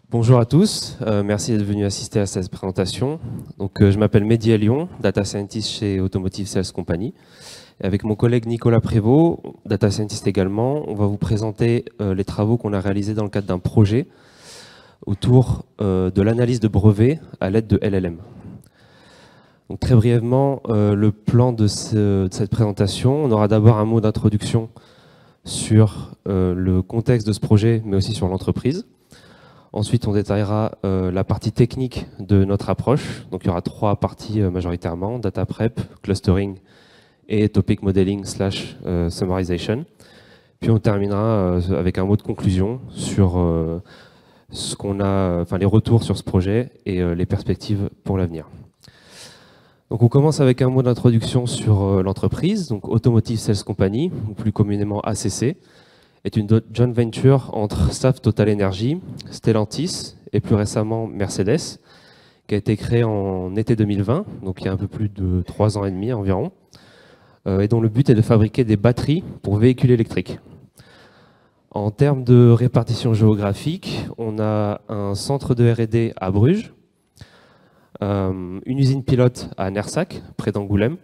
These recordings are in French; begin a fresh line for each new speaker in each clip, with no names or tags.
Bonjour à tous, merci d'être venus assister à cette présentation. Je m'appelle Mehdi Elion, Data Scientist chez Automotive Sales Company. Et avec mon collègue Nicolas Prévost, Data Scientist également, on va vous présenter les travaux qu'on a réalisés dans le cadre d'un projet autour de l'analyse de brevets à l'aide de LLM. Donc, très brièvement, le plan de cette présentation, on aura d'abord un mot d'introduction sur le contexte de ce projet, mais aussi sur l'entreprise. Ensuite, on détaillera la partie technique de notre approche. Donc, il y aura trois parties majoritairement, data prep, clustering et topic modeling / summarization. Puis on terminera avec un mot de conclusion sur les retours sur ce projet et les perspectives pour l'avenir. Donc, on commence avec un mot d'introduction sur l'entreprise. Donc, Automotive Sales Company, ou plus communément ACC, est une joint venture entre SAF Total Energy, Stellantis et plus récemment Mercedes, qui a été créée en été 2020, donc il y a un peu plus de 3 ans et demi environ, et dont le but est de fabriquer des batteries pour véhicules électriques. En termes de répartition géographique, on a un centre de R&D à Bruges, une usine pilote à Nersac, près d'Angoulême,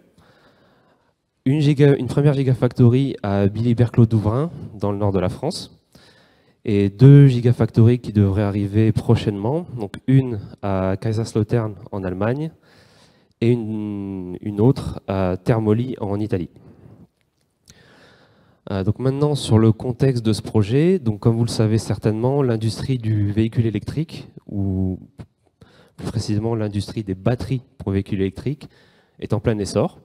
une première gigafactory à Billy-Berclau-Douvrin, dans le nord de la France, et 2 gigafactories qui devraient arriver prochainement, donc une à Kaiserslautern en Allemagne et une autre à Termoli en Italie. Donc maintenant, sur le contexte de ce projet, donc comme vous le savez certainement, l'industrie du véhicule électrique, ou plus précisément l'industrie des batteries pour véhicules électriques, est en plein essor.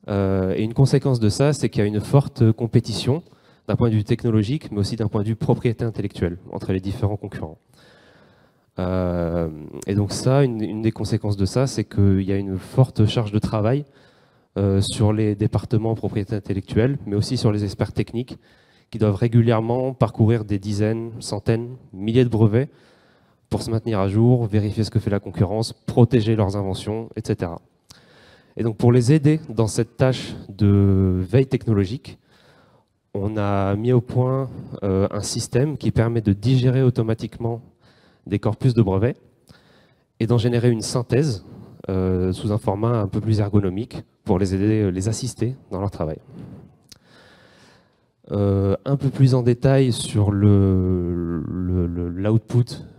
Et une conséquence de ça, c'est qu'il y a une forte compétition d'un point de vue technologique, mais aussi d'un point de vue propriété intellectuelle entre les différents concurrents. Et donc ça, une des conséquences de ça, c'est qu'il y a une forte charge de travail sur les départements propriété intellectuelle, mais aussi sur les experts techniques qui doivent régulièrement parcourir des dizaines, centaines, milliers de brevets pour se maintenir à jour, vérifier ce que fait la concurrence, protéger leurs inventions, etc. Et donc pour les aider dans cette tâche de veille technologique, on a mis au point un système qui permet de digérer automatiquement des corpus de brevets et d'en générer une synthèse sous un format un peu plus ergonomique pour les aider, les assister dans leur travail. Un peu plus en détail sur l'output,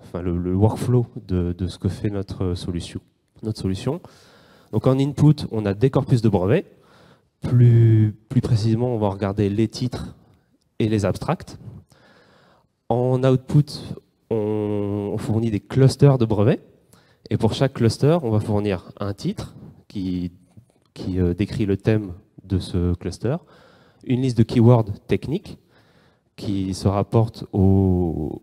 enfin le workflow de ce que fait notre solution. Donc en input, on a des corpus de brevets. Plus précisément, on va regarder les titres et les abstracts. En output, on fournit des clusters de brevets. Et pour chaque cluster, on va fournir un titre qui décrit le thème de ce cluster, une liste de keywords techniques qui se rapportent aux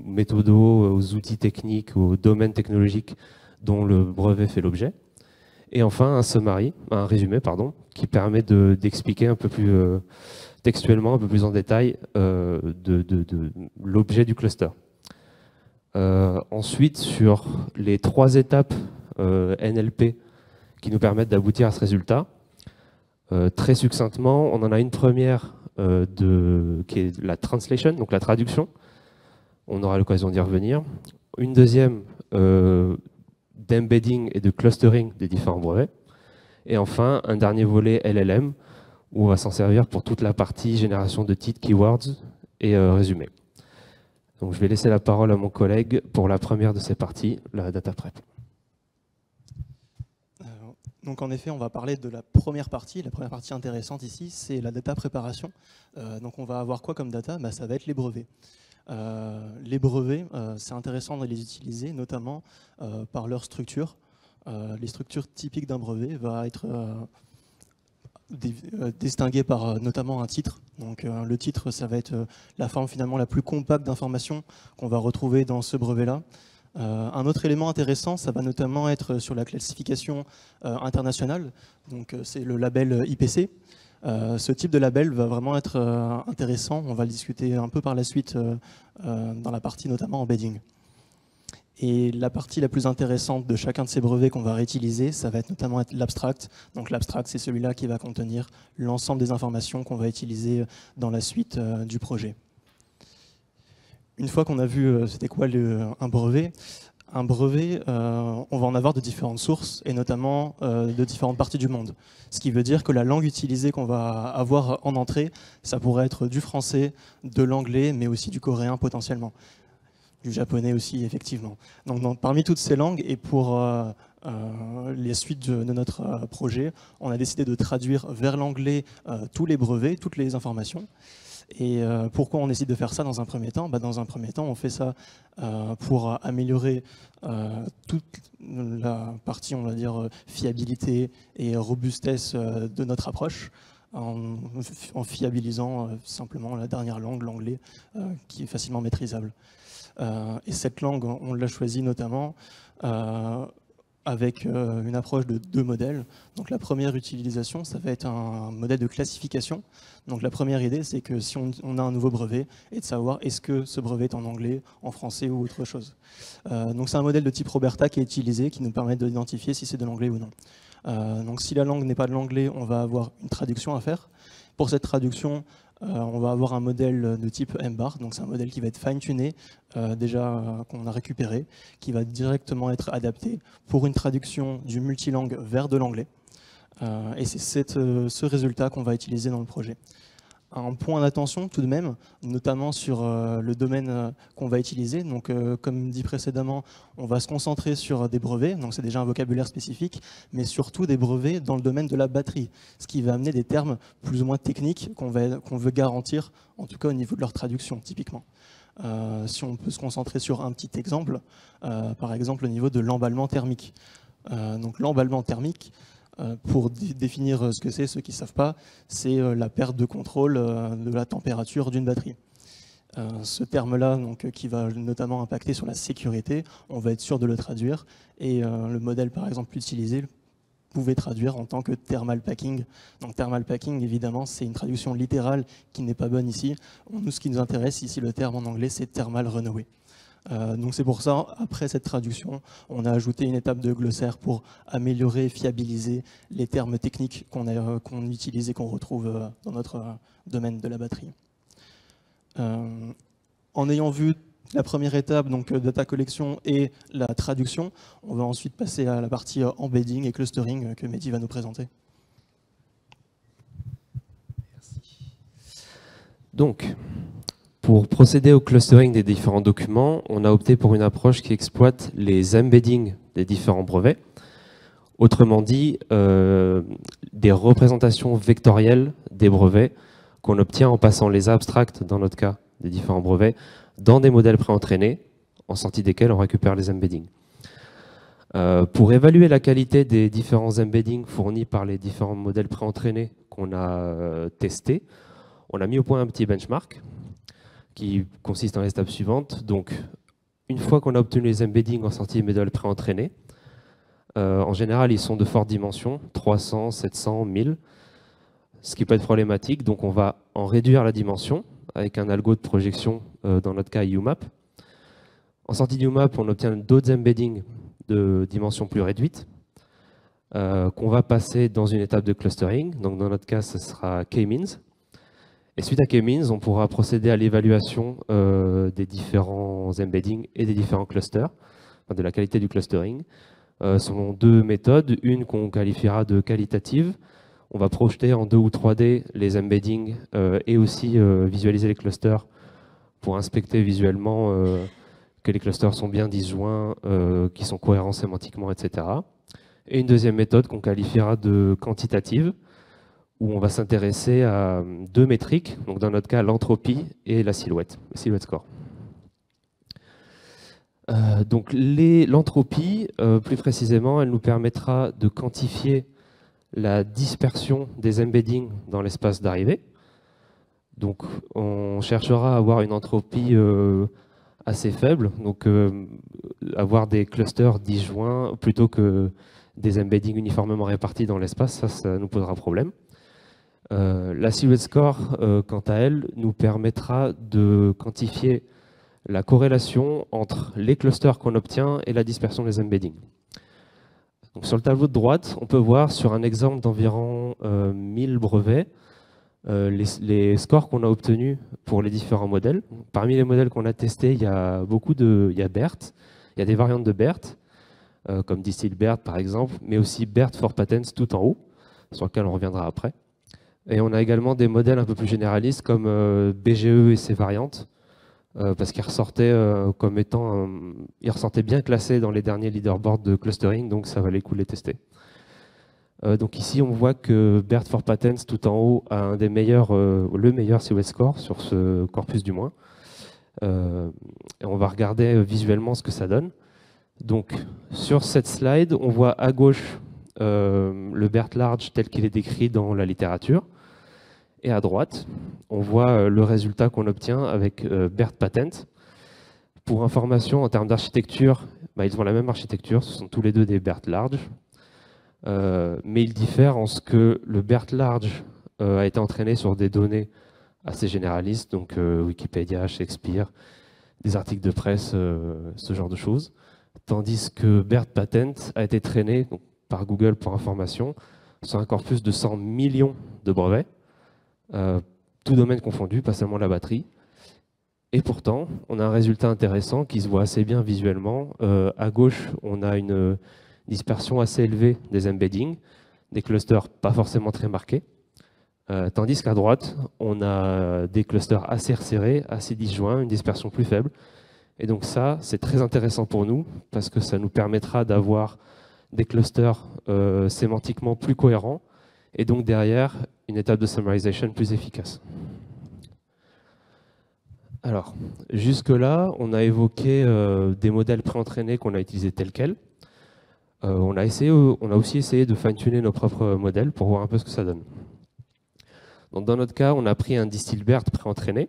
méthodos, aux outils techniques, aux domaines technologiques dont le brevet fait l'objet. Et enfin, un résumé, qui permet d'expliquer un peu plus textuellement, un peu plus en détail de l'objet du cluster. Ensuite, sur les 3 étapes NLP qui nous permettent d'aboutir à ce résultat, très succinctement, on en a une première qui est la translation, donc la traduction. On aura l'occasion d'y revenir. Une deuxième d'embedding et de clustering des différents brevets. Et enfin, un dernier volet LLM, où on va s'en servir pour toute la partie génération de titres, keywords et résumé. Donc je vais laisser la parole à mon collègue pour la première de ces parties, la data prep.
Donc en effet, on va parler de la première partie. La première partie intéressante ici, c'est la data préparation. Donc on va avoir quoi comme data? Ça va être les brevets. Les brevets, c'est intéressant de les utiliser, notamment par leur structure. Les structures typiques d'un brevet va être distinguées par notamment un titre. Donc le titre, ça va être la forme finalement la plus compacte d'information qu'on va retrouver dans ce brevet-là. Un autre élément intéressant, ça va notamment être sur la classification internationale. Donc c'est le label IPC. Ce type de label va vraiment être intéressant. On va le discuter un peu par la suite dans la partie notamment embedding. Et la partie la plus intéressante de chacun de ces brevets qu'on va réutiliser, ça va être notamment l'abstract. Donc l'abstract, c'est celui-là qui va contenir l'ensemble des informations qu'on va utiliser dans la suite du projet. Une fois qu'on a vu c'était quoi un brevet, on va en avoir de différentes sources, et notamment de différentes parties du monde. Ce qui veut dire que la langue utilisée qu'on va avoir en entrée, ça pourrait être du français, de l'anglais, mais aussi du coréen potentiellement. Du japonais aussi, effectivement. Donc parmi toutes ces langues, et pour les suites de notre projet, on a décidé de traduire vers l'anglais tous les brevets, toutes les informations. Et pourquoi on décide de faire ça dans un premier temps? Dans un premier temps, on fait ça pour améliorer toute la partie, on va dire, fiabilité et robustesse de notre approche, en fiabilisant simplement la dernière langue, l'anglais, qui est facilement maîtrisable. Et cette langue, on l'a choisie notamment avec une approche de 2 modèles. Donc la première utilisation, ça va être un modèle de classification. Donc la première idée, c'est que si on a un nouveau brevet, et de savoir est-ce que ce brevet est en anglais, en français ou autre chose. Donc c'est un modèle de type Roberta qui est utilisé, qui nous permet d'identifier si c'est de l'anglais ou non. Donc si la langue n'est pas de l'anglais, on va avoir une traduction à faire. Pour cette traduction, on va avoir un modèle de type MBAR, donc c'est un modèle qui va être fine-tuné, qu'on a récupéré, qui va directement être adapté pour une traduction du multilangue vers de l'anglais. Et c'est ce résultat qu'on va utiliser dans le projet. Un point d'attention tout de même, notamment sur le domaine qu'on va utiliser. Donc, comme dit précédemment, on va se concentrer sur des brevets, donc c'est déjà un vocabulaire spécifique, mais surtout des brevets dans le domaine de la batterie, ce qui va amener des termes plus ou moins techniques qu'on veut garantir, en tout cas au niveau de leur traduction, typiquement. Si on peut se concentrer sur un petit exemple, par exemple au niveau de l'emballement thermique. Donc l'emballement thermique, pour définir ce que c'est, ceux qui ne savent pas, c'est la perte de contrôle de la température d'une batterie. Ce terme-là, qui va notamment impacter sur la sécurité, on va être sûr de le traduire, et le modèle par exemple utilisé pouvait traduire en tant que thermal packing. Donc thermal packing, évidemment, c'est une traduction littérale qui n'est pas bonne ici. Nous, ce qui nous intéresse ici, le terme en anglais, c'est thermal runaway. Donc c'est pour ça, après cette traduction, on a ajouté une étape de glossaire pour améliorer et fiabiliser les termes techniques qu'on utilise et qu'on retrouve dans notre domaine de la batterie. En ayant vu la première étape, donc data collection et la traduction, on va ensuite passer à la partie embedding et clustering que Mehdi va nous présenter.
Merci. Donc, pour procéder au clustering des différents documents, on a opté pour une approche qui exploite les embeddings des différents brevets. Autrement dit, des représentations vectorielles des brevets qu'on obtient en passant les abstracts, dans notre cas, des différents brevets, dans des modèles préentraînés, en sortie desquels on récupère les embeddings. Pour évaluer la qualité des différents embeddings fournis par les différents modèles préentraînés qu'on a testés, on a mis au point un petit benchmark qui consiste en les étapes suivantes. Donc, une fois qu'on a obtenu les embeddings en sortie des modèles préentraînés, en général, ils sont de fortes dimensions, 300, 700, 1000, ce qui peut être problématique. Donc, on va en réduire la dimension avec un algo de projection, dans notre cas UMAP. En sortie d'UMAP, on obtient d'autres embeddings de dimensions plus réduites, qu'on va passer dans une étape de clustering. Donc, dans notre cas, ce sera K-means. Et suite à K-means, on pourra procéder à l'évaluation des différents embeddings et des différents clusters, enfin de la qualité du clustering, selon 2 méthodes. Une qu'on qualifiera de qualitative. On va projeter en 2 ou 3D les embeddings et aussi visualiser les clusters pour inspecter visuellement que les clusters sont bien disjoints, qu'ils sont cohérents sémantiquement, etc. Et une deuxième méthode qu'on qualifiera de quantitative, où on va s'intéresser à 2 métriques, donc dans notre cas l'entropie et la silhouette, le silhouette score. Donc l'entropie, plus précisément, elle nous permettra de quantifier la dispersion des embeddings dans l'espace d'arrivée. Donc on cherchera à avoir une entropie assez faible, donc avoir des clusters disjoints plutôt que des embeddings uniformément répartis dans l'espace, ça nous posera problème. La silhouette score, quant à elle, nous permettra de quantifier la corrélation entre les clusters qu'on obtient et la dispersion des embeddings. Donc, sur le tableau de droite, on peut voir sur un exemple d'environ 1000 brevets, les scores qu'on a obtenus pour les différents modèles. Parmi les modèles qu'on a testés, il y a il y a BERT, il y a des variantes de BERT, comme DistillBERT par exemple, mais aussi BERT for Patents tout en haut, sur lequel on reviendra après. Et on a également des modèles un peu plus généralistes comme BGE et ses variantes, parce qu'ils ressortaient comme étant, ils ressortaient bien classés dans les derniers leaderboards de clustering, donc ça valait le coup de les tester. Donc ici, on voit que BERT for Patents tout en haut a un des meilleurs, le meilleur COS score sur ce corpus du moins. Et on va regarder visuellement ce que ça donne. Donc sur cette slide, on voit à gauche le BERT large tel qu'il est décrit dans la littérature. Et à droite, on voit le résultat qu'on obtient avec BERT Patent. Pour information, en termes d'architecture, ils ont la même architecture, ce sont tous les deux des BERT large. Mais ils diffèrent en ce que le BERT large a été entraîné sur des données assez généralistes, donc Wikipédia, Shakespeare, des articles de presse, ce genre de choses. Tandis que BERT Patent a été traîné donc, par Google pour information sur un corpus de 100 millions de brevets, tout domaine confondu, pas seulement la batterie. Et pourtant, on a un résultat intéressant qui se voit assez bien visuellement. À gauche, on a une dispersion assez élevée des embeddings, des clusters pas forcément très marqués. Tandis qu'à droite, on a des clusters assez resserrés, assez disjoints, une dispersion plus faible. Et donc ça, c'est très intéressant pour nous, parce que ça nous permettra d'avoir des clusters sémantiquement plus cohérents, et donc derrière, une étape de summarization plus efficace. Alors, jusque-là, on a évoqué des modèles préentraînés qu'on a utilisés tels quels. On a aussi essayé de fine-tuner nos propres modèles pour voir un peu ce que ça donne. Donc, dans notre cas, on a pris un DistillBERT préentraîné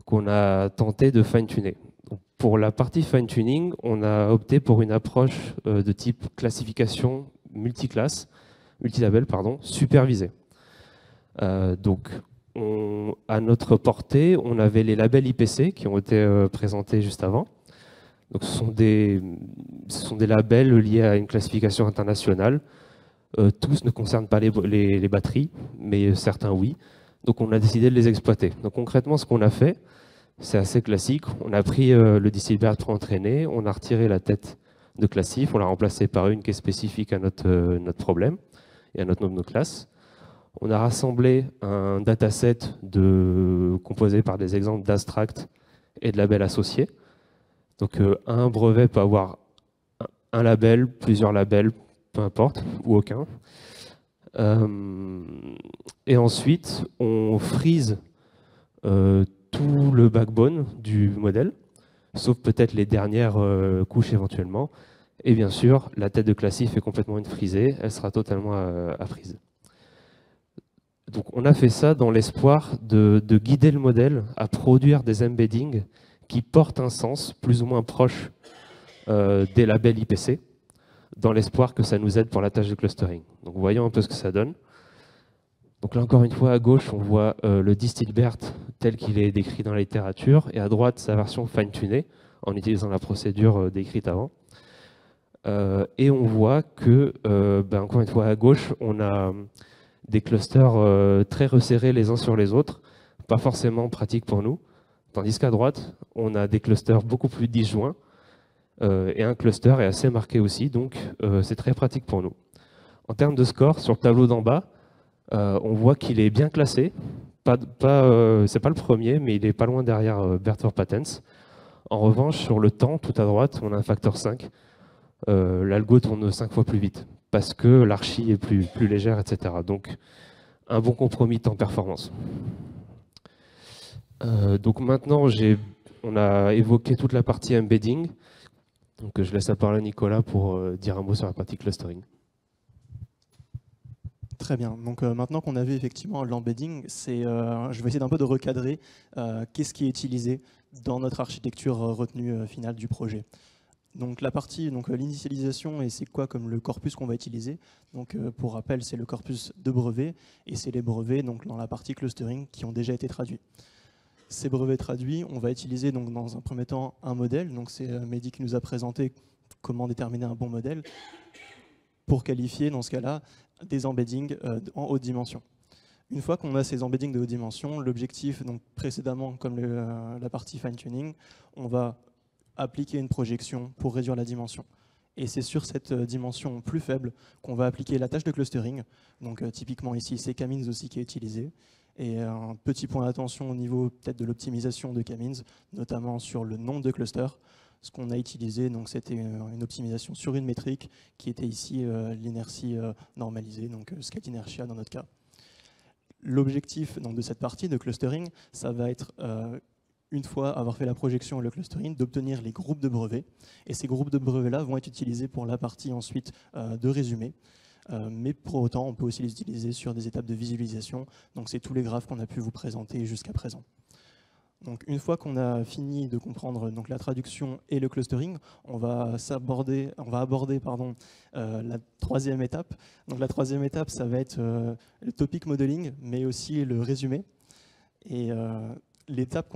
qu'on a tenté de fine-tuner. Pour la partie fine-tuning, on a opté pour une approche de type classification multilabel, supervisée. Donc, à notre portée, on avait les labels IPC qui ont été présentés juste avant. Donc, ce sont des labels liés à une classification internationale. Tous ne concernent pas les batteries, mais certains oui. Donc, on a décidé de les exploiter. Donc, concrètement, ce qu'on a fait, c'est assez classique. On a pris le DistillBERT préentraîné, on a retiré la tête de classif, on l'a remplacé par une qui est spécifique à notre problème et à notre nombre de classes. On a rassemblé un dataset composé par des exemples d'abstracts et de labels associés. Donc un brevet peut avoir un label, plusieurs labels, peu importe, ou aucun. Et ensuite, on freeze tout le backbone du modèle, sauf peut-être les dernières couches éventuellement. Et bien sûr, la tête de classif est complètement unfreezée, elle sera totalement à freeze. Donc on a fait ça dans l'espoir de guider le modèle à produire des embeddings qui portent un sens plus ou moins proche des labels IPC, dans l'espoir que ça nous aide pour la tâche de clustering. Donc voyons un peu ce que ça donne. Donc là encore une fois, à gauche, on voit le DistillBERT tel qu'il est décrit dans la littérature, et à droite, sa version fine-tunée, en utilisant la procédure décrite avant. Et on voit que, encore une fois, à gauche, on a des clusters très resserrés les uns sur les autres, pas forcément pratiques pour nous, tandis qu'à droite, on a des clusters beaucoup plus disjoints, et un cluster est assez marqué aussi, donc c'est très pratique pour nous. En termes de score, sur le tableau d'en bas, on voit qu'il est bien classé. C'est pas le premier, mais il est pas loin derrière BERT for Patents. En revanche, sur le temps, tout à droite, on a un facteur 5. L'algo tourne 5 fois plus vite, parce que l'archi est plus légère, etc. Donc, un bon compromis temps-performance. Donc maintenant, on a évoqué toute la partie embedding. Donc, je laisse la parole à Nicolas pour dire un mot sur la partie clustering.
Très bien. Donc maintenant qu'on a vu effectivement l'embedding, je vais essayer d'un peu de recadrer qu'est-ce qui est utilisé dans notre architecture retenue finale du projet. Donc la partie, l'initialisation, et c'est quoi comme le corpus qu'on va utiliser. Donc pour rappel, c'est le corpus de brevets, et c'est les brevets donc, dans la partie clustering qui ont déjà été traduits. Ces brevets traduits, on va utiliser donc, dans un premier temps un modèle. Donc c'est Mehdi qui nous a présenté comment déterminer un bon modèle pour qualifier, dans ce cas-là, des embeddings en haute dimension. Une fois qu'on a ces embeddings de haute dimension, l'objectif, donc précédemment, comme la partie fine-tuning, on va appliquer une projection pour réduire la dimension. Et c'est sur cette dimension plus faible qu'on va appliquer la tâche de clustering. Donc typiquement ici, c'est K-means aussi qui est utilisé. Et un petit point d'attention au niveau peut-être de l'optimisation de K-means, notamment sur le nombre de clusters. Ce qu'on a utilisé, c'était une optimisation sur une métrique qui était ici l'inertie normalisée, donc scat inertia dans notre cas. L'objectif de cette partie de clustering, ça va être, une fois avoir fait la projection et le clustering, d'obtenir les groupes de brevets. Et ces groupes de brevets-là vont être utilisés pour la partie ensuite de résumé. Mais pour autant, on peut aussi les utiliser sur des étapes de visualisation. Donc c'est tous les graphes qu'on a pu vous présenter jusqu'à présent. Donc, une fois qu'on a fini de comprendre la traduction et le clustering, on va aborder la troisième étape. Donc, la troisième étape, ça va être le topic modeling, mais aussi le résumé. Et l'étape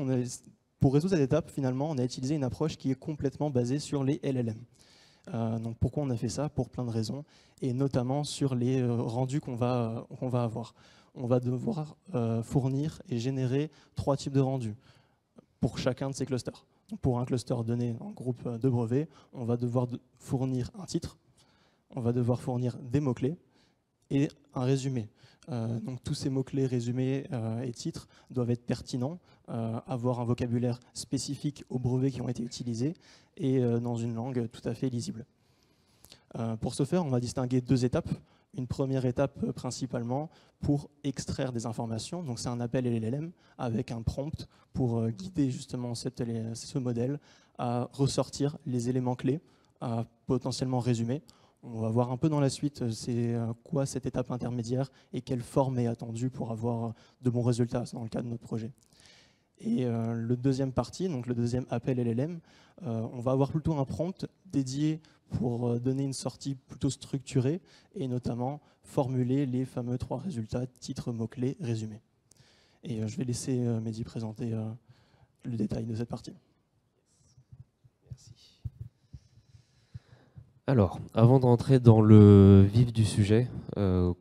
pour résoudre cette étape, finalement, on a utilisé une approche qui est complètement basée sur les LLM. Donc, pourquoi on a fait ça? Pour plein de raisons, et notamment sur les rendus qu'on va avoir. On va devoir fournir et générer 3 types de rendus pour chacun de ces clusters. Donc pour un cluster donné en groupe de brevets, on va devoir fournir un titre, on va devoir fournir des mots-clés et un résumé. Donc tous ces mots-clés, résumés et titres doivent être pertinents, avoir un vocabulaire spécifique aux brevets qui ont été utilisés et dans une langue tout à fait lisible. Pour ce faire, on va distinguer 2 étapes. Une première étape principalement pour extraire des informations, donc c'est un appel LLM avec un prompt pour guider justement ce modèle à ressortir les éléments clés, à potentiellement résumer. On va voir un peu dans la suite c'est quoi cette étape intermédiaire et quelle forme est attendue pour avoir de bons résultats dans le cadre de notre projet. Et le deuxième partie, donc le deuxième appel LLM, on va avoir plutôt un prompt dédié pour donner une sortie plutôt structurée et notamment formuler les fameux 3 résultats, titre, mots-clés, résumé. Et je vais laisser Mehdi présenter le détail de cette partie.
Merci. Alors, avant d'entrer dans le vif du sujet,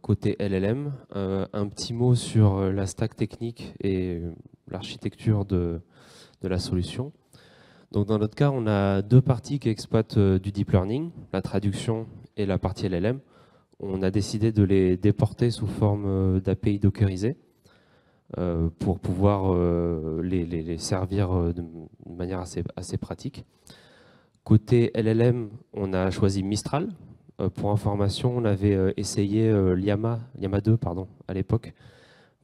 côté LLM, un petit mot sur la stack technique et l'architecture de la solution. Donc dans notre cas, on a 2 parties qui exploitent du deep learning, la traduction et la partie LLM. On a décidé de les déporter sous forme d'API dockerisée pour pouvoir les servir de manière assez pratique. Côté LLM, on a choisi Mistral. Pour information, on avait essayé Llama 2 à l'époque.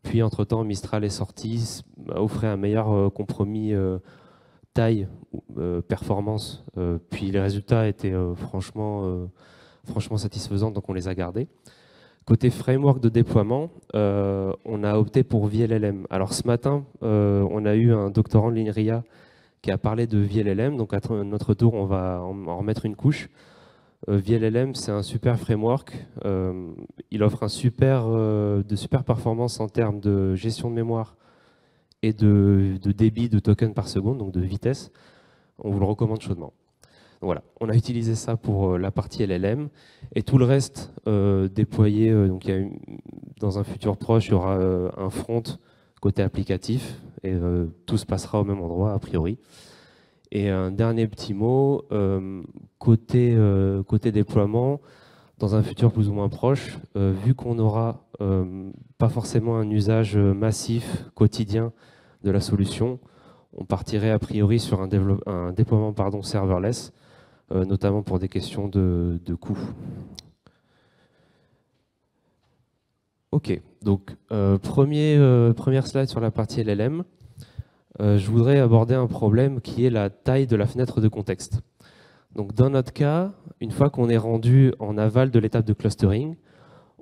Puis entre-temps, Mistral est sorti, offrait un meilleur compromis taille, performance, puis les résultats étaient franchement satisfaisants, donc on les a gardés. Côté framework de déploiement, on a opté pour VLLM. Alors ce matin, on a eu un doctorant de l'INRIA qui a parlé de VLLM, donc à notre tour, on va en remettre une couche. VLLM, c'est un super framework. Il offre de super performance en termes de gestion de mémoire et de débit de tokens par seconde, donc de vitesse. On vous le recommande chaudement. Donc voilà, on a utilisé ça pour la partie LLM et tout le reste déployé. Donc dans un futur proche, il y aura un front côté applicatif et tout se passera au même endroit a priori. Et un dernier petit mot, côté déploiement, dans un futur plus ou moins proche, vu qu'on n'aura pas forcément un usage massif, quotidien de la solution, on partirait a priori sur un déploiement serverless, notamment pour des questions de coût. Ok, donc première slide sur la partie LLM. Je voudrais aborder un problème qui est la taille de la fenêtre de contexte. Donc dans notre cas, une fois qu'on est rendu en aval de l'étape de clustering,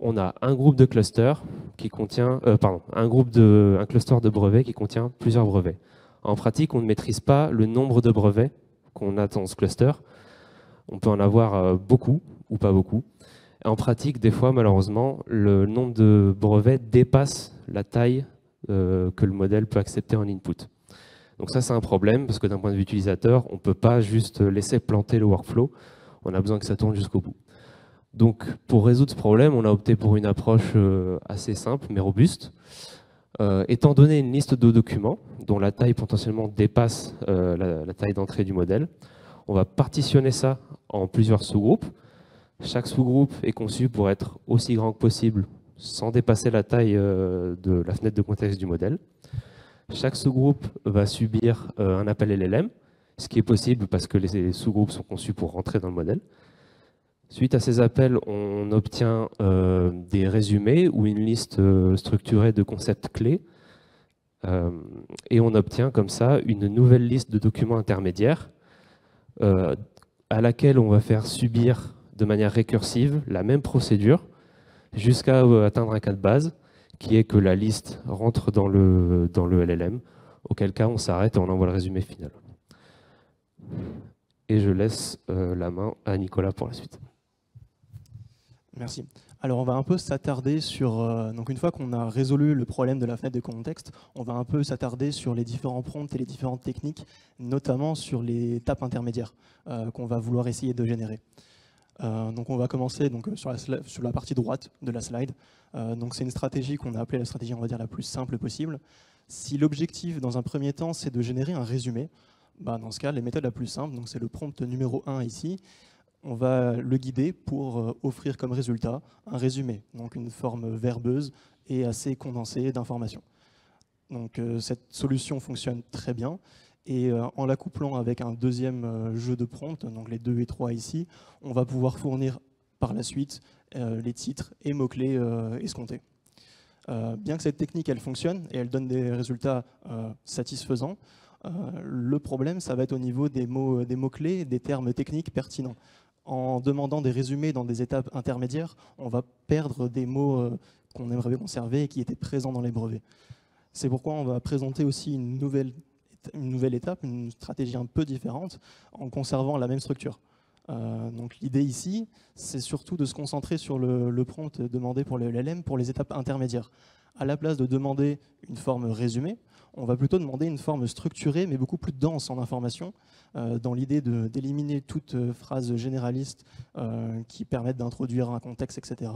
on a un groupe de clusters qui contient, un cluster de brevets qui contient plusieurs brevets. En pratique, on ne maîtrise pas le nombre de brevets qu'on a dans ce cluster. On peut en avoir beaucoup ou pas beaucoup. En pratique, des fois, malheureusement, le nombre de brevets dépasse la taille que le modèle peut accepter en input. Donc ça, c'est un problème, parce que d'un point de vue utilisateur, on ne peut pas juste laisser planter le workflow. On a besoin que ça tourne jusqu'au bout. Donc, pour résoudre ce problème, on a opté pour une approche assez simple mais robuste. Étant donné une liste de documents dont la taille potentiellement dépasse la taille d'entrée du modèle, on va partitionner ça en plusieurs sous-groupes. Chaque sous-groupe est conçu pour être aussi grand que possible sans dépasser la taille de la fenêtre de contexte du modèle. Chaque sous-groupe va subir un appel LLM, ce qui est possible parce que les sous-groupes sont conçus pour rentrer dans le modèle. Suite à ces appels, on obtient des résumés ou une liste structurée de concepts clés. Et on obtient comme ça une nouvelle liste de documents intermédiaires à laquelle on va faire subir de manière récursive la même procédure jusqu'à atteindre un cas de base qui est que la liste rentre dans le LLM, auquel cas on s'arrête et on envoie le résumé final. Et je laisse la main à Nicolas pour la suite.
Merci. Alors on va un peu s'attarder sur, donc une fois qu'on a résolu le problème de la fenêtre de contexte, on va un peu s'attarder sur les différents prompts et les différentes techniques, notamment sur les étapes intermédiaires qu'on va vouloir essayer de générer. Donc on va commencer donc, sur la partie droite de la slide. Donc c'est une stratégie qu'on a appelée la stratégie, on va dire, la plus simple possible. Si l'objectif dans un premier temps c'est de générer un résumé, bah, dans ce cas les méthodes la plus simple, donc c'est le prompt numéro 1 ici, on va le guider pour offrir comme résultat un résumé, donc une forme verbeuse et assez condensée d'informations. Donc cette solution fonctionne très bien, et en l'accouplant avec un deuxième jeu de prompt, donc les 2 et 3 ici, on va pouvoir fournir par la suite les titres et mots-clés escomptés. Bien que cette technique elle fonctionne et elle donne des résultats satisfaisants, le problème ça va être au niveau des mots-clés, des termes techniques pertinents. En demandant des résumés dans des étapes intermédiaires, on va perdre des mots qu'on aimerait conserver et qui étaient présents dans les brevets. C'est pourquoi on va présenter aussi une nouvelle étape, une stratégie un peu différente, en conservant la même structure. Donc l'idée ici, c'est surtout de se concentrer sur le prompt demandé pour le LLM pour les étapes intermédiaires. À la place de demander une forme résumée, on va plutôt demander une forme structurée, mais beaucoup plus dense en information, dans l'idée d'éliminer toute phrase généraliste qui permette d'introduire un contexte, etc.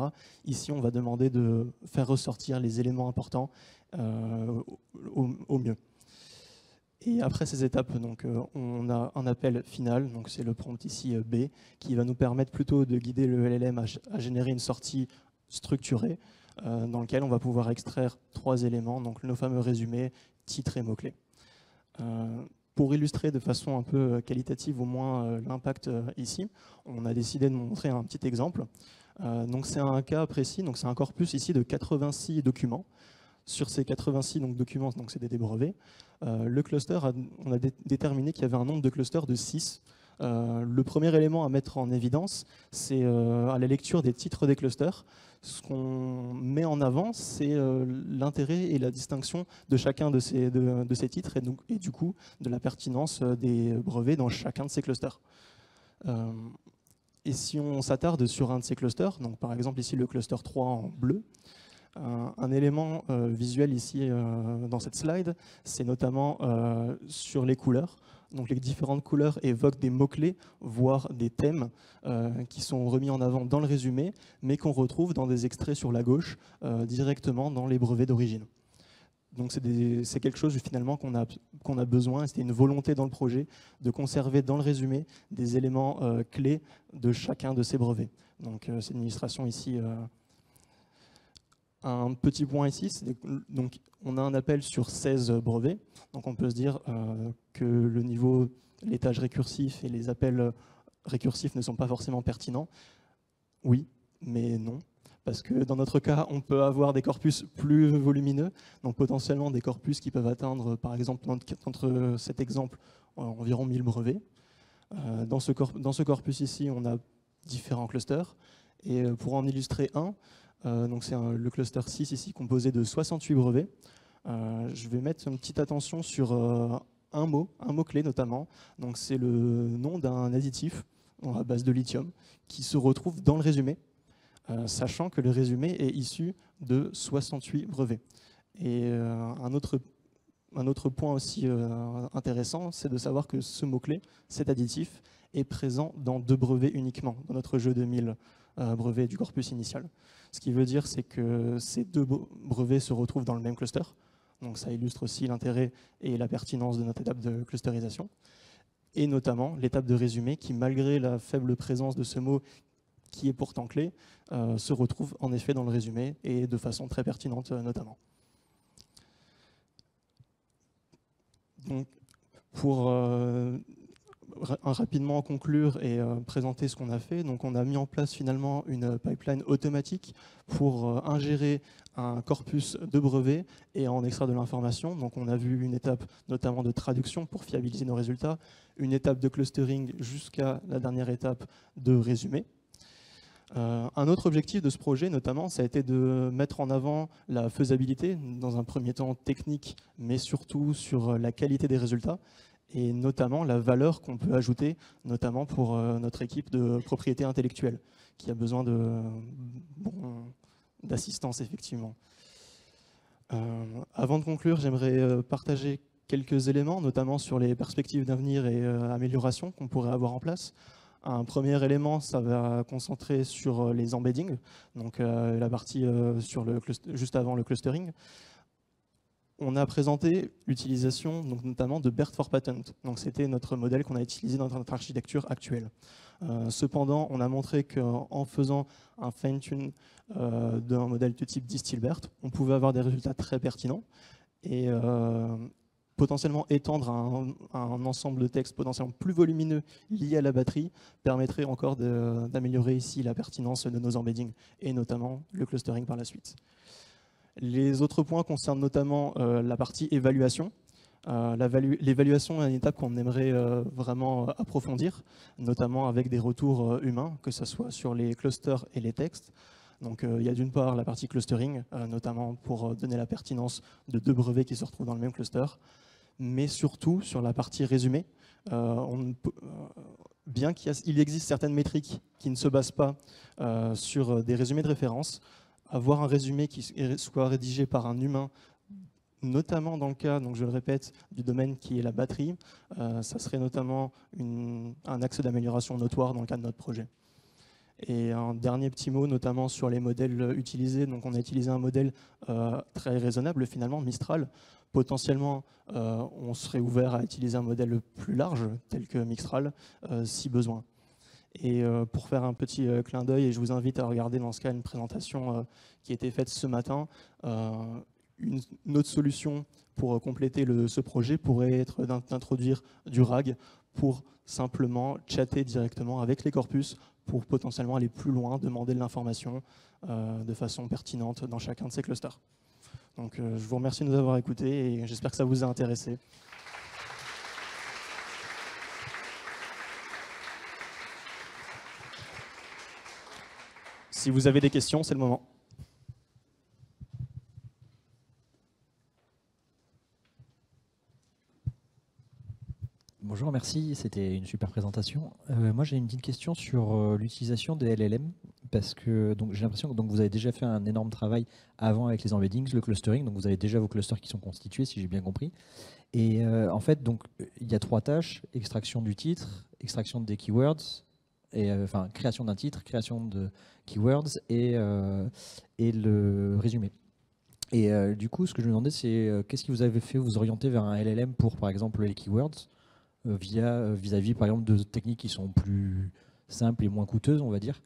Ici, on va demander de faire ressortir les éléments importants au mieux. Et après ces étapes, donc, on a un appel final, donc c'est le prompt ici B, qui va nous permettre plutôt de guider le LLM à générer une sortie structurée, dans lequel on va pouvoir extraire 3 éléments, donc nos fameux résumés, titres et mots-clés. Pour illustrer de façon un peu qualitative au moins l'impact ici, on a décidé de montrer un petit exemple. Donc c'est un cas précis, donc c'est un corpus ici de 86 documents. Sur ces 86 documents, donc c'est des brevets, le cluster, on a déterminé qu'il y avait un nombre de clusters de 6. Le premier élément à mettre en évidence, c'est à la lecture des titres des clusters. Ce qu'on met en avant, c'est l'intérêt et la distinction de chacun de ces titres et du coup de la pertinence des brevets dans chacun de ces clusters. Et si on s'attarde sur un de ces clusters, donc par exemple ici le cluster 3 en bleu, un élément visuel ici dans cette slide, c'est notamment sur les couleurs. Donc les différentes couleurs évoquent des mots-clés, voire des thèmes qui sont remis en avant dans le résumé, mais qu'on retrouve dans des extraits sur la gauche, directement dans les brevets d'origine. Donc c'est quelque chose finalement qu'on a besoin, c'était une volonté dans le projet de conserver dans le résumé des éléments clés de chacun de ces brevets. Donc c'est une illustration ici. Un petit point ici, donc on a un appel sur 16 brevets, donc on peut se dire que le niveau, l'étage récursif et les appels récursifs ne sont pas forcément pertinents. Oui, mais non, parce que dans notre cas, on peut avoir des corpus plus volumineux, donc potentiellement des corpus qui peuvent atteindre, par exemple, entre cet exemple, environ 1000 brevets. Dans ce corpus ici, on a différents clusters, et pour en illustrer un, donc c'est le cluster 6 ici, composé de 68 brevets. Je vais mettre une petite attention sur un mot-clé notamment. Donc c'est le nom d'un additif à base de lithium qui se retrouve dans le résumé, sachant que le résumé est issu de 68 brevets. Et un autre point aussi intéressant, c'est de savoir que ce mot-clé, cet additif, est présent dans 2 brevets uniquement dans notre jeu de 1000 brevets du corpus initial. Ce qui veut dire, c'est que ces deux brevets se retrouvent dans le même cluster. Donc ça illustre aussi l'intérêt et la pertinence de notre étape de clusterisation. Et notamment l'étape de résumé qui, malgré la faible présence de ce mot qui est pourtant clé, se retrouve en effet dans le résumé et de façon très pertinente notamment. Donc, pour rapidement conclure et présenter ce qu'on a fait, donc on a mis en place finalement une pipeline automatique pour ingérer un corpus de brevets et en extraire de l'information. Donc on a vu une étape notamment de traduction pour fiabiliser nos résultats, une étape de clustering jusqu'à la dernière étape de résumé. Un autre objectif de ce projet, notamment, ça a été de mettre en avant la faisabilité, dans un premier temps technique, mais surtout sur la qualité des résultats, et notamment la valeur qu'on peut ajouter, notamment pour notre équipe de propriété intellectuelle, qui a besoin d'assistance, effectivement. Avant de conclure, j'aimerais partager quelques éléments, notamment sur les perspectives d'avenir et améliorations qu'on pourrait avoir en place. Un premier élément, ça va concentrer sur les embeddings, donc la partie juste avant le clustering. On a présenté l'utilisation notamment de BERT for Patent. Donc c'était notre modèle qu'on a utilisé dans notre architecture actuelle. Cependant, on a montré qu'en faisant un fine-tune d'un modèle de type Distilbert, on pouvait avoir des résultats très pertinents et potentiellement étendre un ensemble de textes potentiellement plus volumineux liés à la batterie permettrait encore d'améliorer ici la pertinence de nos embeddings et notamment le clustering par la suite. Les autres points concernent notamment la partie évaluation. L'évaluation est une étape qu'on aimerait vraiment approfondir, notamment avec des retours humains, que ce soit sur les clusters et les textes. Donc il y a d'une part la partie clustering, notamment pour donner la pertinence de deux brevets qui se retrouvent dans le même cluster, mais surtout sur la partie résumé. Bien qu'il existe certaines métriques qui ne se basent pas sur des résumés de référence, avoir un résumé qui soit rédigé par un humain, notamment dans le cas, donc je le répète, du domaine qui est la batterie, ça serait notamment un axe d'amélioration notoire dans le cadre de notre projet. Et un dernier petit mot, notamment sur les modèles utilisés. Donc on a utilisé un modèle très raisonnable, finalement, Mistral. Potentiellement, on serait ouvert à utiliser un modèle plus large, tel que Mixtral, si besoin. Et pour faire un petit clin d'œil, et je vous invite à regarder dans ce cas une présentation qui a été faite ce matin, une autre solution pour compléter ce projet pourrait être d'introduire du RAG pour simplement chatter directement avec les corpus pour potentiellement aller plus loin, demander de l'information de façon pertinente dans chacun de ces clusters. Donc je vous remercie de nous avoir écoutés et j'espère que ça vous a intéressé. Si vous avez des questions, c'est le moment.
Bonjour, merci, c'était une super présentation. Moi j'ai une petite question sur l'utilisation des LLM, parce que j'ai l'impression que vous avez déjà fait un énorme travail avant avec les embeddings, le clustering, donc vous avez déjà vos clusters qui sont constitués, si j'ai bien compris. Et en fait, il y a 3 tâches: extraction du titre, extraction des keywords, et, enfin création d'un titre, création de keywords et le résumé. Et du coup, ce que je me demandais, c'est qu'est-ce qui vous avait fait vous orienter vers un LLM pour, par exemple, les keywords, vis-à-vis, par exemple, de techniques qui sont plus simples et moins coûteuses, on va dire.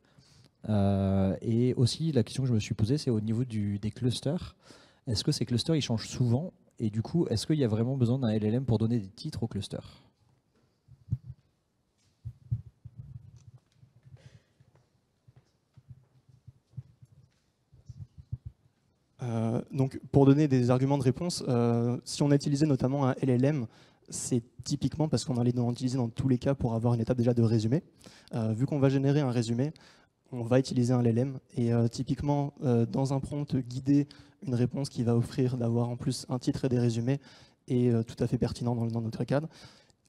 Et aussi, la question que je me suis posée, c'est au niveau des clusters. Est-ce que ces clusters, ils changent souvent? Et du coup, est-ce qu'il y a vraiment besoin d'un LLM pour donner des titres aux clusters?
Donc, pour donner des arguments de réponse, si on a utilisé notamment un LLM, c'est typiquement parce qu'on allait en utiliser dans tous les cas pour avoir une étape déjà de résumé. Vu qu'on va générer un résumé, on va utiliser un LLM et typiquement dans un prompt guidé, une réponse qui va offrir d'avoir en plus un titre et des résumés est tout à fait pertinent dans notre cadre.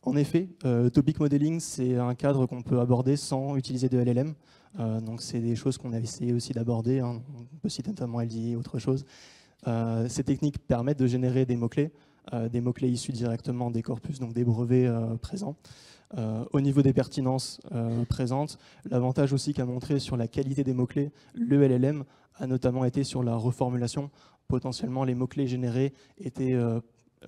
En effet, topic modeling, c'est un cadre qu'on peut aborder sans utiliser de LLM. Donc c'est des choses qu'on a essayé aussi d'aborder. Hein. On peut citer notamment LDI et autre chose. Ces techniques permettent de générer des mots-clés des mots-clés issus directement des corpus, donc des brevets présents. Au niveau des pertinences présentes, l'avantage aussi qu'a montré sur la qualité des mots-clés, le LLM a notamment été sur la reformulation. Potentiellement, les mots-clés générés étaient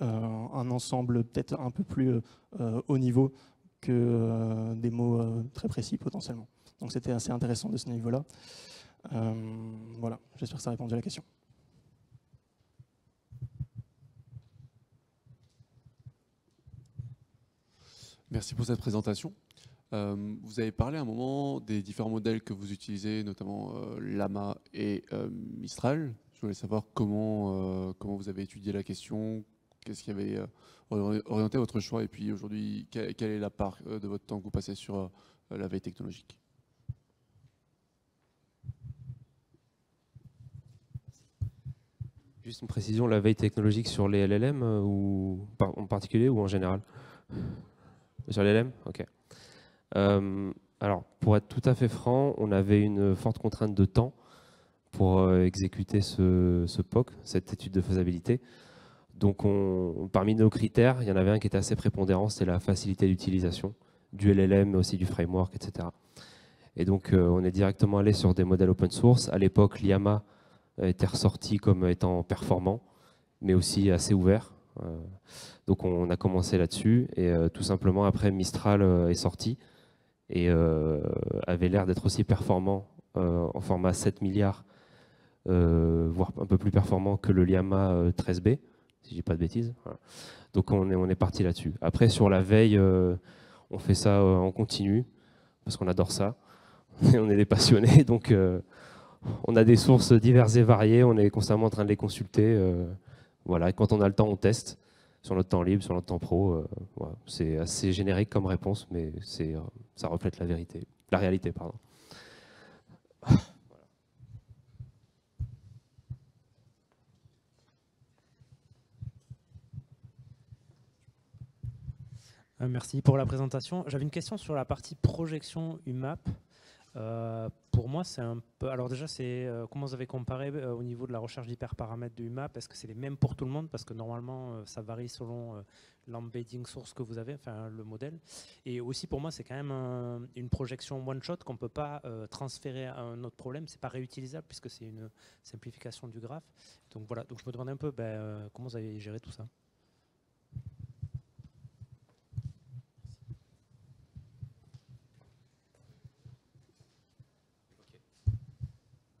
un ensemble peut-être un peu plus haut niveau que des mots très précis potentiellement. Donc c'était assez intéressant de ce niveau-là. Voilà, j'espère que ça a répondu à la question.
Merci pour cette présentation. Vous avez parlé à un moment des différents modèles que vous utilisez, notamment Llama et Mistral. Je voulais savoir comment vous avez étudié la question, qu'est-ce qui avait orienté votre choix, et puis aujourd'hui, quelle est la part de votre temps que vous passez sur la veille technologique?
Juste une précision, la veille technologique sur les LLM ou en particulier ou en général? Sur les LLM? Ok. Alors, pour être tout à fait franc, on avait une forte contrainte de temps pour exécuter ce POC, cette étude de faisabilité. Donc, parmi nos critères, il y en avait un qui était assez prépondérant, c'était la facilité d'utilisation du LLM, mais aussi du framework, etc. Et donc, on est directement allé sur des modèles open source. À l'époque, Llama était ressorti comme étant performant, mais aussi assez ouvert. Donc, on a commencé là-dessus. Et tout simplement, après, Mistral est sorti et avait l'air d'être aussi performant en format 7 milliards, voire un peu plus performant que le Llama 13B, si je dis pas de bêtises. Voilà. Donc on est parti là-dessus. Après, sur la veille, on fait ça en continu, parce qu'on adore ça. On est des passionnés, donc on a des sources diverses et variées, on est constamment en train de les consulter. Voilà. Et quand on a le temps, on teste sur notre temps libre, sur notre temps pro. Voilà. C'est assez générique comme réponse, mais ça reflète la vérité, la réalité, pardon.
Merci pour la présentation. J'avais une question sur la partie projection UMAP. Pour moi, c'est un peu... Alors déjà, c'est comment vous avez comparé au niveau de la recherche d'hyperparamètres de UMAP? Est-ce que c'est les mêmes pour tout le monde? Parce que normalement, ça varie selon l'embedding source que vous avez, enfin le modèle. Et aussi, pour moi, c'est quand même une projection one-shot qu'on ne peut pas transférer à un autre problème. Ce n'est pas réutilisable puisque c'est une simplification du graphe. Donc voilà, donc je me demandais un peu comment vous avez géré tout ça.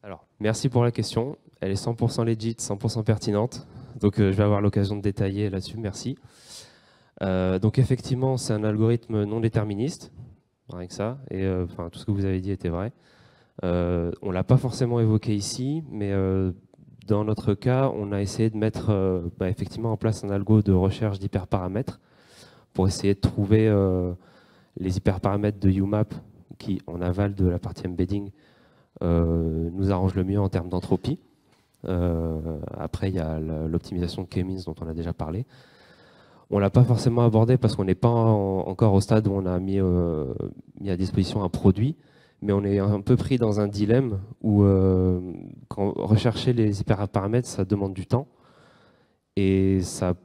Alors, merci pour la question. Elle est 100% legit, 100% pertinente. Donc, je vais avoir l'occasion de détailler là-dessus. Merci. Donc, effectivement, c'est un algorithme non déterministe. Rien que ça. Et enfin, tout ce que vous avez dit était vrai. On ne l'a pas forcément évoqué ici, mais dans notre cas, on a essayé de mettre effectivement en place un algo de recherche d'hyperparamètres pour essayer de trouver les hyperparamètres de UMAP qui, en aval de la partie embedding, nous arrange le mieux en termes d'entropie. Après, il y a l'optimisation de k-means dont on a déjà parlé. On ne l'a pas forcément abordé parce qu'on n'est pas encore au stade où on a mis à disposition un produit, mais on est un peu pris dans un dilemme où quand rechercher les hyperparamètres, ça demande du temps et ça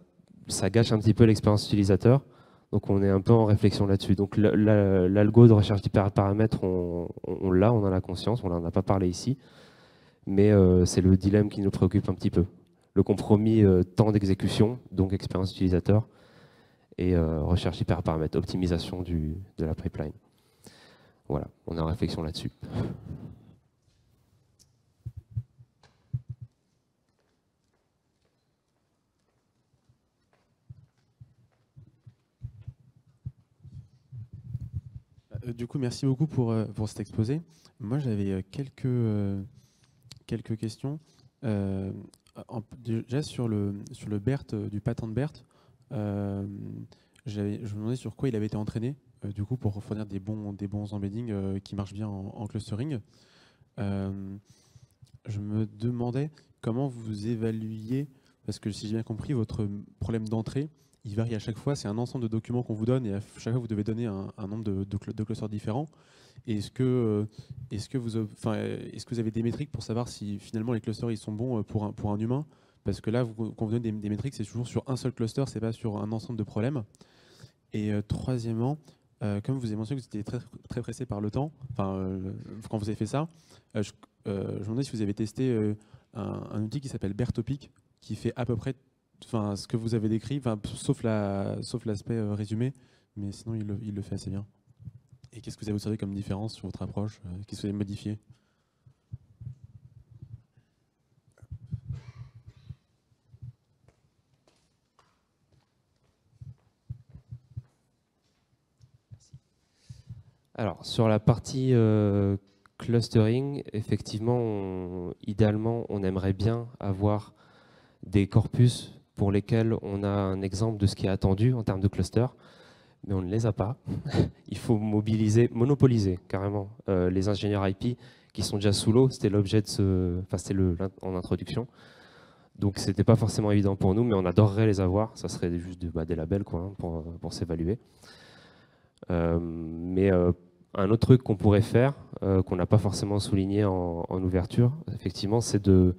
gâche un petit peu l'expérience utilisateur. Donc on est un peu en réflexion là-dessus. Donc l'algo de recherche d'hyperparamètres, on l'a, on en a conscience, on n'en a pas parlé ici, mais c'est le dilemme qui nous préoccupe un petit peu. Le compromis temps d'exécution, donc expérience utilisateur, et recherche d'hyperparamètres, optimisation de la pipeline. Voilà, on est en réflexion là-dessus.
Du coup, merci beaucoup pour cet exposé. Moi, j'avais quelques questions. Déjà sur le BERT, du patent de BERT, je me demandais sur quoi il avait été entraîné, du coup, pour fournir des bons embeddings qui marchent bien en clustering. Je me demandais comment vous évaluiez, parce que si j'ai bien compris, votre problème d'entrée, il varie à chaque fois, c'est un ensemble de documents qu'on vous donne et à chaque fois vous devez donner un nombre de clusters différents. Est-ce que vous avez des métriques pour savoir si finalement les clusters ils sont bons pour un humain?
Parce que là, quand vous donnez des métriques, c'est toujours sur un seul cluster, c'est pas sur un ensemble de problèmes. Et troisièmement, comme vous avez mentionné que vous étiez très pressé par le temps, quand vous avez fait ça, je me demandais si vous avez testé un outil qui s'appelle Bertopic, qui fait à peu près ce que vous avez décrit, sauf l'aspect résumé, mais sinon il le fait assez bien. Et qu'est-ce que vous avez observé comme différence sur votre approche? Qu'est-ce que vous avez modifié?
Alors, sur la partie clustering, effectivement, idéalement, on aimerait bien avoir des corpus pour lesquels on a un exemple de ce qui est attendu en termes de cluster, mais on ne les a pas. Il faut monopoliser carrément les ingénieurs IP qui sont déjà sous l'eau. C'était l'objet de c'était en introduction. Donc, c'était pas forcément évident pour nous, mais on adorerait les avoir. Ça serait juste des labels quoi, pour s'évaluer. Un autre truc qu'on pourrait faire, qu'on n'a pas forcément souligné en ouverture, effectivement, c'est de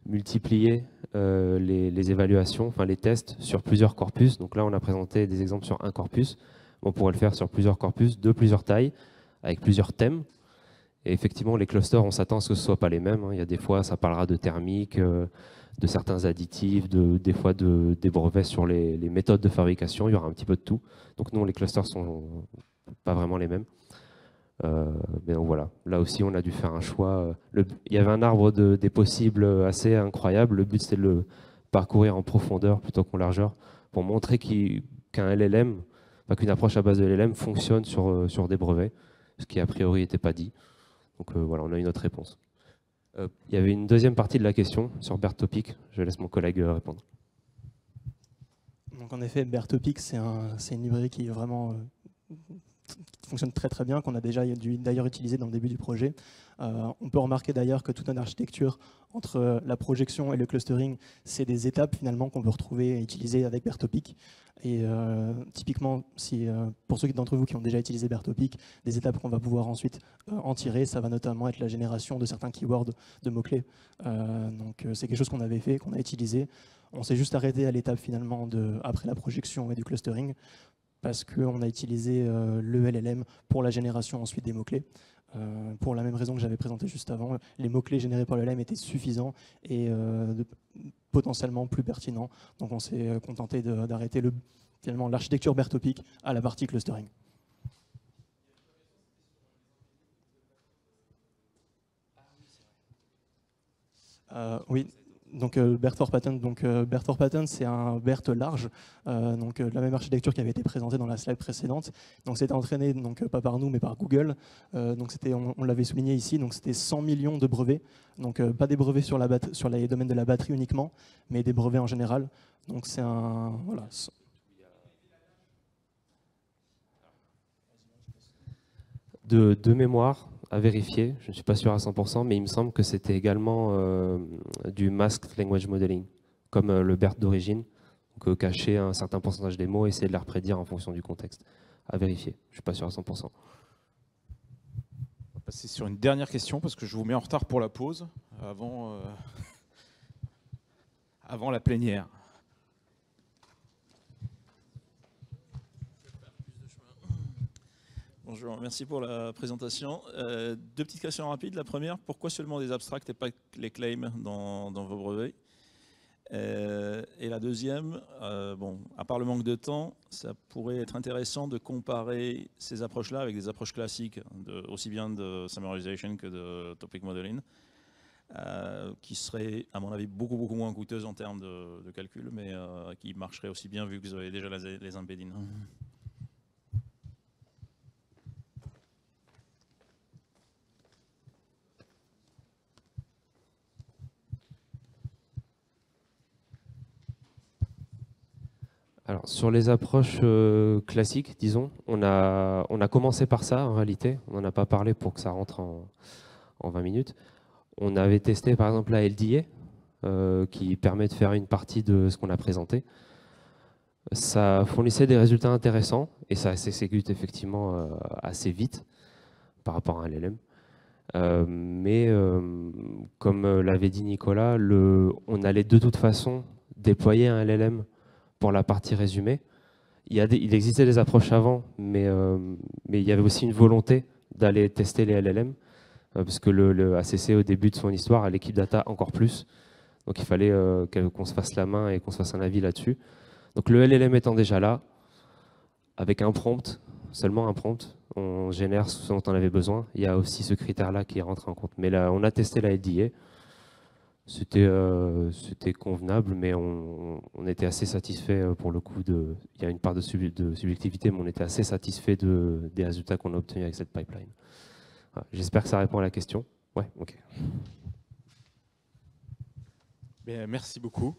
multiplier les évaluations, enfin les tests sur plusieurs corpus. Donc là, on a présenté des exemples sur un corpus. On pourrait le faire sur plusieurs corpus, de plusieurs tailles, avec plusieurs thèmes. Et effectivement, les clusters, on s'attend à ce que ce ne soit pas les mêmes. Il y a des fois, ça parlera de thermique, de certains additifs, des fois des brevets sur les méthodes de fabrication. Il y aura un petit peu de tout. Donc non, les clusters ne sont pas vraiment les mêmes. Mais donc voilà, là aussi on a dû faire un choix. Il y avait un arbre des possibles assez incroyable. Le but c'était de le parcourir en profondeur plutôt qu'en largeur pour montrer qu'un LLM, qu'une approche à base de LLM fonctionne sur des brevets, ce qui a priori n'était pas dit. Donc voilà, on a une autre réponse. Il y avait une deuxième partie de la question sur Bertopic. Je laisse mon collègue répondre.
Donc en effet, Bertopic, c'est une librairie qui est vraiment qui fonctionne très très bien, qu'on a déjà d'ailleurs utilisé dans le début du projet. On peut remarquer d'ailleurs que toute notre architecture entre la projection et le clustering, c'est des étapes finalement qu'on peut retrouver et utiliser avec Bertopic. Et typiquement, pour ceux d'entre vous qui ont déjà utilisé Bertopic, des étapes qu'on va pouvoir ensuite en tirer, ça va notamment être la génération de certains keywords de mots-clés. Donc c'est quelque chose qu'on avait fait, qu'on a utilisé. On s'est juste arrêté à l'étape finalement après la projection et du clustering, parce qu'on a utilisé le LLM pour la génération ensuite des mots-clés. Pour la même raison que j'avais présenté juste avant, les mots-clés générés par le LLM étaient suffisants et potentiellement plus pertinents. Donc on s'est contenté d'arrêter finalement l'architecture Bertopic à la partie clustering. Oui. Donc BERT for Patent, BERT for Patent, c'est un BERT large, la même architecture qui avait été présentée dans la slide précédente. Donc c'était entraîné pas par nous mais par Google. On l'avait souligné ici, donc c'était 100 millions de brevets. Donc pas des brevets sur les domaines de la batterie uniquement, mais des brevets en général. Donc c'est un voilà.
De mémoire, à vérifier, je ne suis pas sûr à 100%, mais il me semble que c'était également du Masked Language Modeling, comme le BERT d'origine, donc cacher un certain pourcentage des mots et essayer de les reprédire en fonction du contexte. À vérifier, je ne suis pas sûr à 100%.
On va passer sur une dernière question, parce que je vous mets en retard pour la pause, avant la plénière.
Bonjour, merci pour la présentation. Deux petites questions rapides. La première, pourquoi seulement des abstracts et pas les claims dans vos brevets? Et la deuxième, à part le manque de temps, ça pourrait être intéressant de comparer ces approches-là avec des approches classiques, aussi bien de summarization que de topic modeling, qui seraient, à mon avis, beaucoup moins coûteuses en termes de calcul, mais qui marcheraient aussi bien vu que vous avez déjà les embeddings.
Alors, sur les approches classiques, disons, on a commencé par ça en réalité. On n'en a pas parlé pour que ça rentre en 20 minutes. On avait testé par exemple la LDA, qui permet de faire une partie de ce qu'on a présenté. Ça fournissait des résultats intéressants et ça s'exécute effectivement assez vite par rapport à un LLM. Comme l'avait dit Nicolas, on allait de toute façon déployer un LLM pour la partie résumée. Il existait des approches avant, mais il y avait aussi une volonté d'aller tester les LLM, parce que le ACC, au début de son histoire, a l'équipe data encore plus. Donc il fallait qu'on se fasse la main et qu'on se fasse un avis là-dessus. Donc le LLM étant déjà là, avec un prompt, seulement un prompt, on génère ce dont on avait besoin. Il y a aussi ce critère-là qui rentre en compte. Mais là, on a testé la LDA. C'était convenable, mais on était assez satisfait pour le coup. Il y a une part de subjectivité, mais on était assez satisfait des résultats qu'on a obtenus avec cette pipeline. Voilà. J'espère que ça répond à la question. Ouais, ok.
Merci beaucoup.